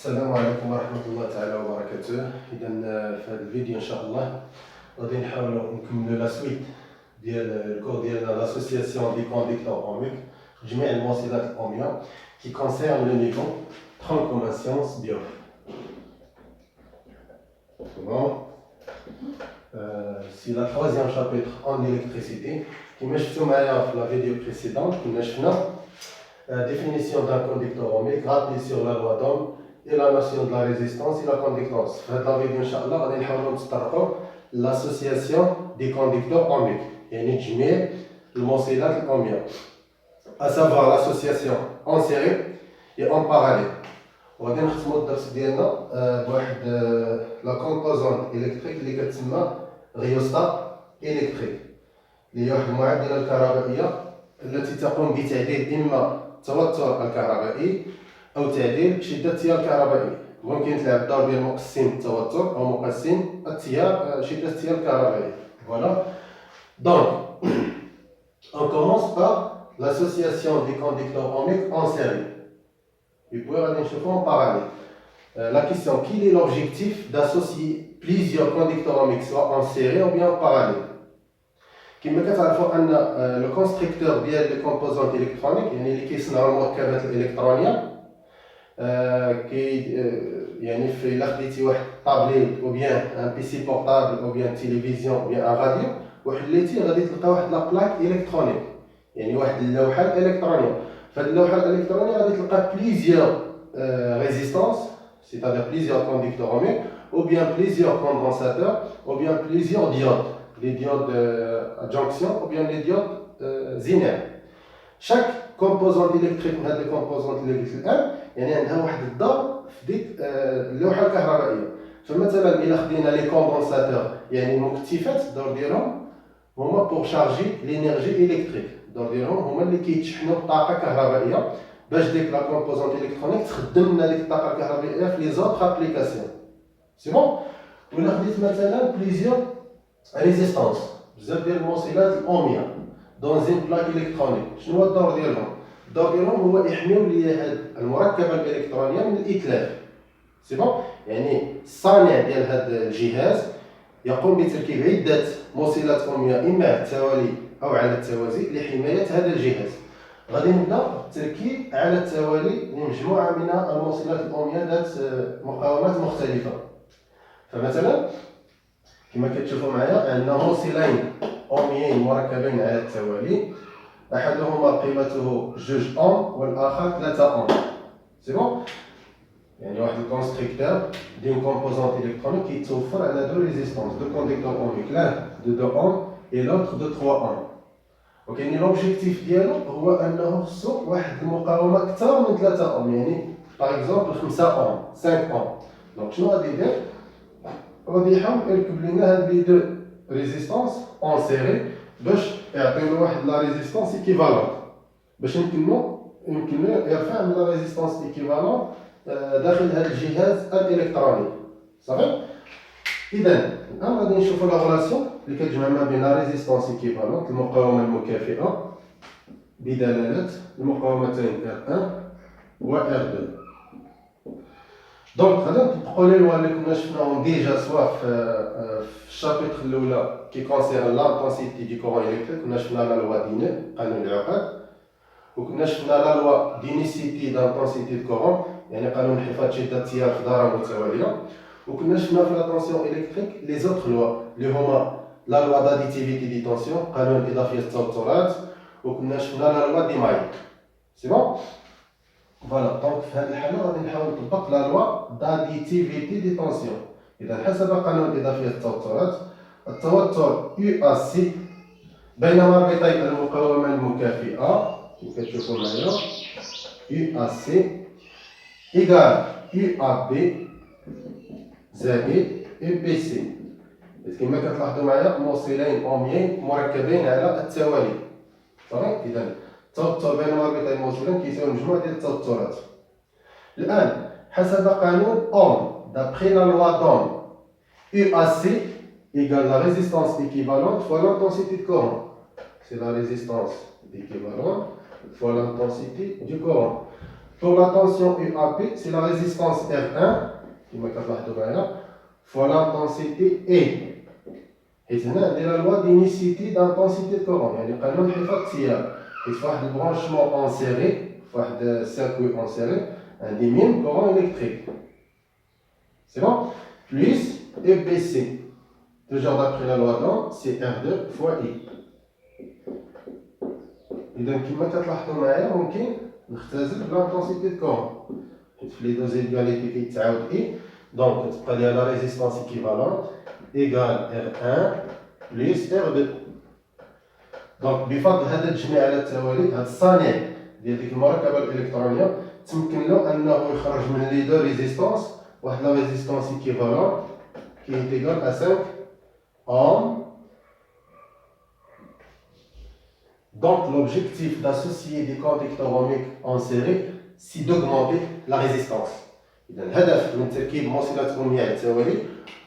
السلام عليكم ورحمة الله تعالى وبركاته. إذا في هذا الفيديو إن شاء الله غادي نحاولوا نكملوا لا سويت ديال الكور ديالنا لاسوسياسيون دي كونديكتور اوميك جميع الموصلات الأومية qui concerne le niveau 30 comme science bio. Bon. C'est le troisième chapitre en électricité. كما شفتوا معايا في la vidéo précédente كنا شفنا définition d'un conducteur ohmique, rappelé sur la loi d'Ohm et la notion de la résistance et la conductance. في هذا الفيديو إن شاء الله غادي نحاولوا نتطرقوا l'association des conducteurs ohmiques يعني تجميع الموصلات الأومية à savoir l'association en série et en parallèle. وغادي نختموا الدرس ديالنا بواحد لا كومبوزونت الكتريك اللي كتسمى ريوستات الكتريك اللي هي واحد المعادله الكهربائيه التي تقوم بتعديل اما التوتر الكهربائي او تعديل شده التيار الكهربائي. ممكن تلعب الدور ديال مقسم التوتر او مقسم التيار شده التيار الكهربائي. Voilà. Donc on commence par l'association des conducteurs ohmiques en série. Et puis غادي نشوفوا en parallèle. La question, quel est l'objectif d'associer plusieurs conducteurs ohmiques soit en série ou bien en parallèle? كما كتعرفوا ان لو كونستركتور ديال لي كومبوزونت الكترونيك يعني اللي كيصنعوا المركبات الالكترونيه يعني في الا خديتي واحد طابليت او بيان ان بيسي بورطابل او بيان تيليفزيون او بيان ان راديو وحليتي غادي تلقى واحد لا بلاك الكترونيك يعني واحد اللوحه الالكترونيه. فهاد اللوحه الالكترونيه غادي تلقى بليزيور ريزيستانس c'est-à-dire plusieurs conducteurs ohmiques ou bien plusieurs condensateurs ou bien plusieurs diodes. Les diodes à jonction ou bien les diodes zénères. Chaque composante électrique من هاد les composantes électriques يعني عندها واحد الدور في ديك اللوحه الكهربائيه. فمثلا الا خدينا لي كوندونساتور يعني المكثفات الدور ديالهم هما بور شارجي لينيرجي الكتريك. الدور ديالهم هما اللي كيتشحنوا الطاقه الكهربائيه باش ديك لا كومبوزونت الكترونيك تخدم لنا ديك الطاقه الكهربائيه في لي زوطخ ابليكاسيون. سي بون. ولا خديت مثلا بليزيور ريزيستانس بزاف ديال الموصلات الاوميه دون زين بلاك الكترونيك. شنو هو الدور ديالهم؟ الدور ديالهم هو يحميو لي هاد المركبه الالكترونيه من الاتلاف. سي بون. يعني الصانع ديال هاد الجهاز يقوم بتركيب عده موصلات اوميه اما على التوالي او على التوازي لحمايه هذا الجهاز. غادي نبدا بالتركيب على التوالي لمجموعه من الموصلات الاوميه ذات مقاومات مختلفه. فمثلا كما كتشوفوا معايا عندنا موصلين اوميين مركبين على التوالي احدهما قيمته 2 اوم والاخر 3 اوم. سي بون. يعني واحد الكونستركتور ديال كومبوزونت الكترونيك كيتوفر على دو ريزيستانس دو كونديكتور اوميك لان دو 2 اوم اي لوطر دو 3 اوم. وكاين لوبجيكتيف ديالو هو انه خصو واحد المقاومه اكثر من 3 اوم يعني باغ اكزومبل 5 اوم 5 اوم. دونك شنو غادي يدير؟ غادي يحاول يركب لنا هاد لي دو ريزيستانس اون سيري باش يعطينا واحد لا ريزيستانس ايكيفالون باش يمكن يرفع من لا ريزيستانس ايكيفالون داخل هذا الجهاز الالكتروني. صافي. اذا الان غادي نشوفوا لا غولاسيون اللي كتجمع ما بين لا ريزيستانس ايكيفالون المقاومه المكافئه بدلاله المقاومتين R1 و R2. دونك غادي نطبقوا لي لوا اللي كنا شفناهم ديجا سواء في الشابيتر الاولى كي كونسيرن لانتونسيتي دي كورون الكتريك كنا شفنا لا لوا ديني قانون العقد وكنا شفنا لا لوا دينيسيتي دانتونسيتي دو كورون يعني قانون انحفاض شده التيار في دائره متواليه. وكنا شفنا في لا طونسيون الكتريك لي زوطخ لوا اللي هما لا لوا داديتيفيتي دي طونسيون قانون اضافيه التوترات وكنا شفنا لا لوا دي ماي. سي بون. فوالا. دونك في هذه الحاله غادي نحاول نطبق لا لوا داديتيفيتي دي طونسيون. اذا حسب قانون اضافيه التوترات التوتر يو اس سي بين مربطي المقاومه المكافئه كما كتشوفوا معايا يو اس سي ايكال يو ا بي زائد اي بي سي. كما كتلاحظوا معايا موصلين اوميين مركبين على التوالي. صافي. اذا التوتر بين مربطي الموصلين كيساوي مجموع ديال التوترات. الان حسب قانون اوم d'après la loi d'Ohm UAC égale la résistance équivalente fois l'intensité de courant. C'est la résistance équivalente fois l'intensité du courant. Pour la tension UAP, c'est la résistance R1 fois l'intensité E. Et c'est la loi d'inunicité d'intensité de courant. Il y a le canon الحفاظ il faut un branchement enserré, un circuit enserré, un même courant électrique. C'est bon? Plus EBC. Toujours d'après la loi d'Ohm, c'est R2 fois I. إذا كما كتلاحظوا معايا ممكن نختزل l'intensité de courant. Les deux égalités كيتعاود I. Donc تبقى لي la résistance équivalente égale R1 plus R2. دونك بفضل هذا التجميع على التوالي هذا الصانع ديال ديك المركبه الالكترونيه تمكن له انه يخرج من لي دو ريزيستونس واحد لا ريزيستونس ايكيفالون qui est égale à 5 ohms. Donc l'objectif d'associer des conducteurs ohmiques en série c'est d'augmenter la résistance. إذا الهدف من تركيب موصلات أومية على التوالي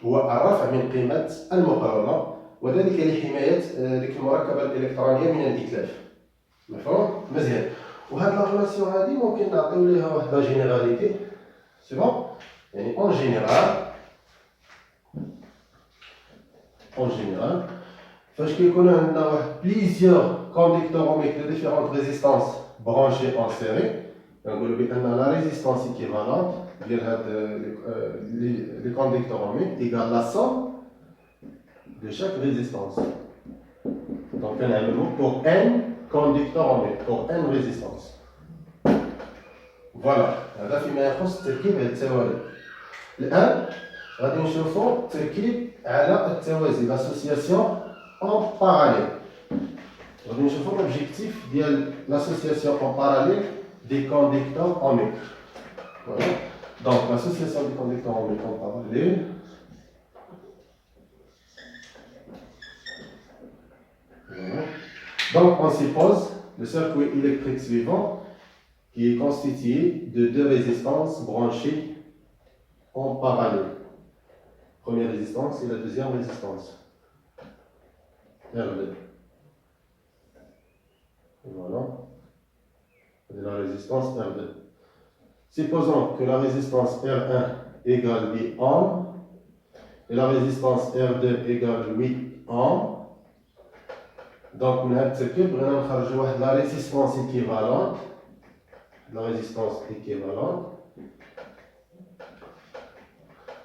هو الرفع من قيمة المقاومة وذلك لحماية ديك المركبة الإلكترونية من الإتلاف. مفهوم؟ مزيان. وهاد لا ريلاسيون هادي ممكن نعطيو ليها واحد لا جينيراليتي. سي بون؟ يعني اون جينيرال فاش كيكون عندنا واحد بليزيور كونديكتور اوميك دو ديفيرونت ريزيستانس برانشي اون سيري نقولوا بان لا ريزيستانس ايكيفالونت ديال هاد لي كونديكتور اوميك ايكال لا سوم de chaque résistance. Donc, on a le mot pour n conducteurs ohmiques, pour n résistance. Voilà. هذا فيما يخص التركيب على التوالي. الآن غادي نشوفوا التركيب على التوازي l'association en parallèle. غادي نشوفوا l'objectif ديال l'association en parallèle des conducteurs ohmiques. Voilà. Donc, l'association des conducteurs ohmiques en parallèle. Donc, on suppose le circuit électrique suivant qui est constitué de deux résistances branchées en parallèle. Première résistance et la deuxième résistance. R2. Et voilà. Et la résistance R2. Supposons que la résistance R1 égale 10 ohms et la résistance R2 égale 8 ohms. Donc, on a la résistance équivalente. La résistance équivalente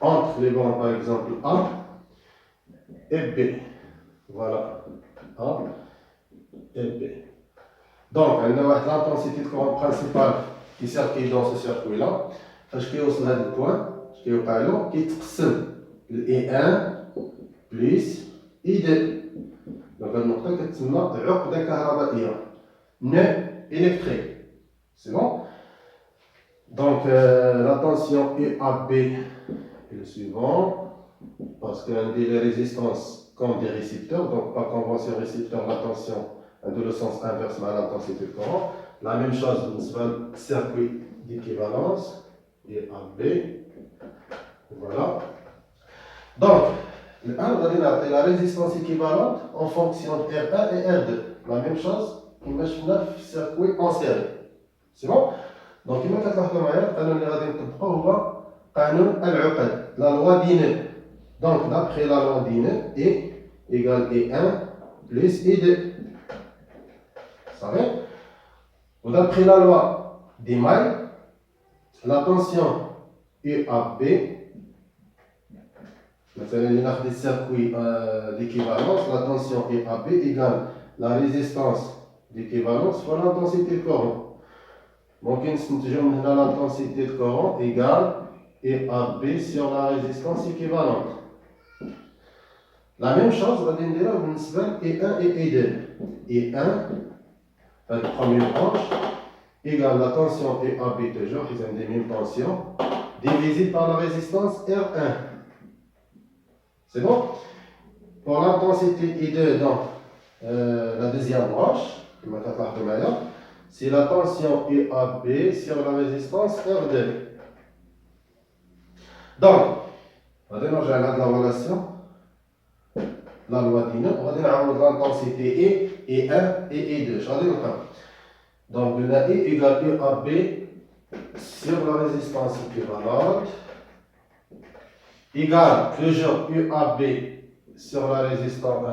entre les bandes, par exemple, A et B. Voilà. A et B. Donc, on a l'intensité de courant principale qui circule dans ce circuit-là. Je vais au le point, je vais au qui le I1 plus I2. Donc, on a une عقدة كهربائية nœud électrique. C'est bon? Donc, la tension UAB est le suivant, parce qu'on dit les résistances comme des récepteurs, donc par convention récepteur, la tension a le sens inverse à l'intensité de courant. La même chose dans le circuit d'équivalence, UAB. Voilà. Donc, la résistance équivalente en fonction de R1 et R2. La même chose كيما le circuit en série. C'est bon? Donc, كما كتلاحظوا معايا القانون اللي غادي نطبقوه هو قانون العقد. La loi d'Ineux. Donc, d'après la loi d'Ineux, E égale E1 plus E2. Ça va? Ou d'après la loi d'Emaille, la tension UAB. Maintenant, il y a des circuits d'équivalence. La tension EAB égale la résistance d'équivalence fois l'intensité de courant. Donc, l'intensité de courant égale EAB sur la résistance équivalente. La même chose, on va dire E1 et E2. E1, la première branche, égale la tension EAB toujours, ils ont des mêmes tensions, divisé par la résistance R1. C'est bon? Pour l'intensité I2 dans la deuxième branche, c'est la tension UAB sur la résistance R2. Donc, on va dire la relation, la loi d'Ineux, on va dire l'intensité E1 et E2. Donc, le E égale UAB sur la résistance équivalente égale toujours UAB sur la résistance,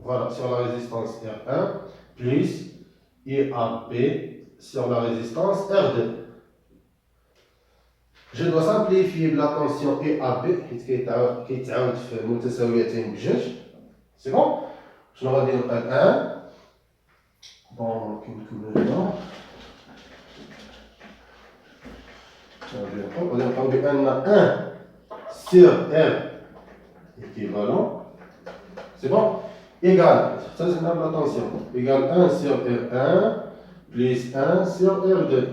voilà, sur la résistance R1 plus UAB sur la résistance R2. Je dois simplifier la tension UAB qui est في متساويتين بجوج. C'est bon? Je vais dire 1. Bon, on va dire on a 1 sur R équivalent, c'est bon, égal, ça c'est la tension, égal 1 sur R1 plus 1 sur R2.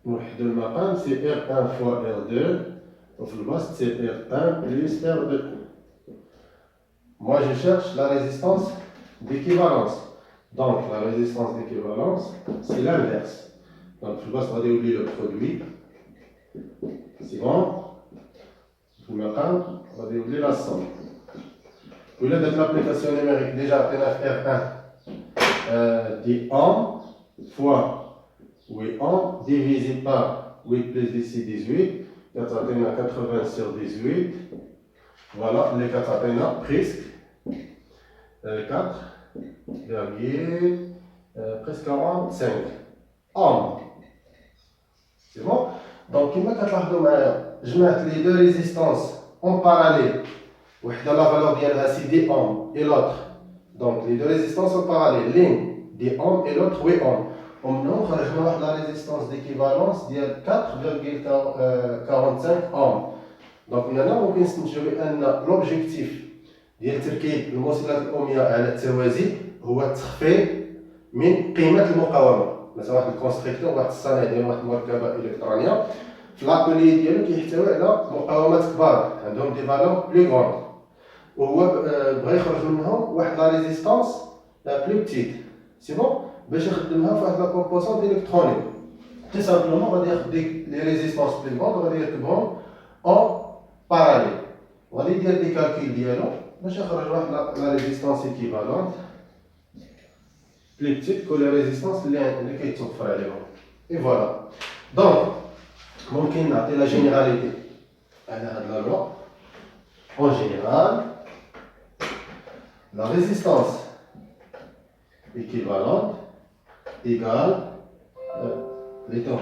نوحدوا المقام c'est R1 fois R2 وفي الوسط c'est R1 plus R2. Moi je cherche la résistance d'équivalence. Donc la résistance d'équivalence c'est l'inverse. Donc, je vais oublier le produit. C'est bon. Je me calme. On va oublier la somme. Au lieu d'être l'application numérique, déjà, R1 10 ohms fois 8 ohms divisé par 8 plus ici 18. 80 sur 18. Voilà, les 4 presque 4, presque 45 ohms. C'est bon? Donc, je mets les deux résistances en parallèle. La valeur c'est 10 ohms et l'autre. Donc, les deux résistances en parallèle. L'une 10 ohms et l'autre 8 ohms. On a la résistance d'équivalence de 4,45 ohms. Donc, maintenant, on peut l'objectif ديال تركيب الموصلات الأومية على التوازي هو التخفيض من قيمة المقاومة. مثلا واحد الكونستركتور واحد الصانع ديال واحد المركبه الكترونيه في لابولي ديالو كيحتوي على مقاومات كبار عندهم دي فالور بلو غون وهو بغى يخرج منهم واحد لا ريزيستانس بلو بتيت سي بون باش يخدمها في واحد لا كومبوزونت الكترونيك تي سامبلومون غادي ياخذ ديك لي ريزيستانس بلو غون وغادي يركبهم اون باراليل وغادي يدير دي كالكول ديالو باش يخرج واحد لا ريزيستانس ايكيفالونت plus petite que les résistances qui sont et voilà. Donc, ممكن نعطي la généralité على هاد la loi. En général, la résistance équivalente égale les temps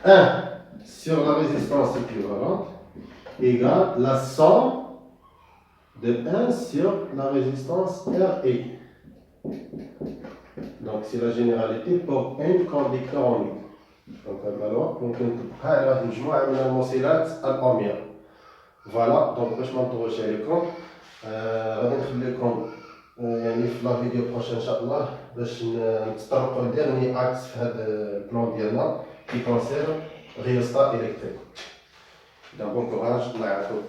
1 sur la résistance équivalente égale la somme de 1 sur la résistance RE. Donc c'est la généralité pour un conducteur unique. Donc alors ممكن تبقى على مجموعة من الموصلات الأومية. فوالا دونك باش ما نطولش عليكم غادي نخليكم يعني في لا فيديو بروشين ان شاء الله باش نتطرقوا لديرني اكس في هذا البلان ديالنا كي كونسيرن ريوستا الكتريك. دونك بون كوراج الله يعافيكم.